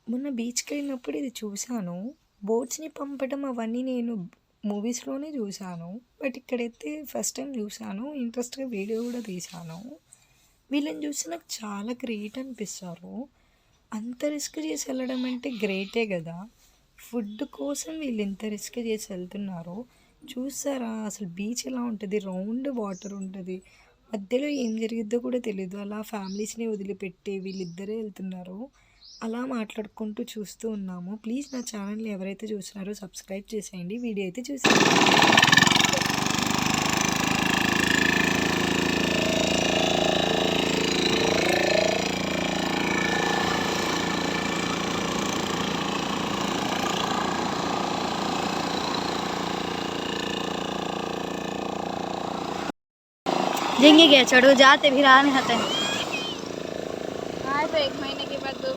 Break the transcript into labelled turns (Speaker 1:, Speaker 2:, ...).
Speaker 1: మొన్న బీచ్‌కెళ్ళినప్పుడు ఇది చూసాను. బోట్స్‌ని పంపడం అవన్నీ నేను మూవీస్‌లోనే జూసాను. బట్ ఇక్కడైతే ఫస్ట్ టైమ్ జూసాను. ఇంట్రెస్ట్‌గా వీడియో గూడా తీశాను. వీళ్ళని చూసి నాకు చాలా గ్రేట్ అనిపిస్తారు. అంత రిస్క్ చేసి వెళ్ళడం అంటే గ్రేటే గదా! ఫుడ్ కోసం వీళ్ళు ఇంత రిస్క్ చేసి వెళ్తున్నారు. చూసారా అసలు బీచ్ ఎలా ఉంటది? రౌండ్ వాటర్ ఉంటది. మధ్యలో ఏం జరిగిద్దో కూడా తెలీదు. అలా ఫ్యామిలీస్‌ని వదిలిపెట్టి వీళ్ళిద్దరే ఎళ్తున్నారు. అలా మాట్లాడుకుంటూ చూస్తూ ఉన్నాము. ప్లీజ్ నా ఛానల్‌ని ఎవరైతే చూస్తున్నారో సబ్స్క్రైబ్ చేసేయండి. వీడియో అయితే చూసేయండి.
Speaker 2: झिंगी गया चढ़ो जाते भी रहा नहीं हते। हाँ तो 1 महीने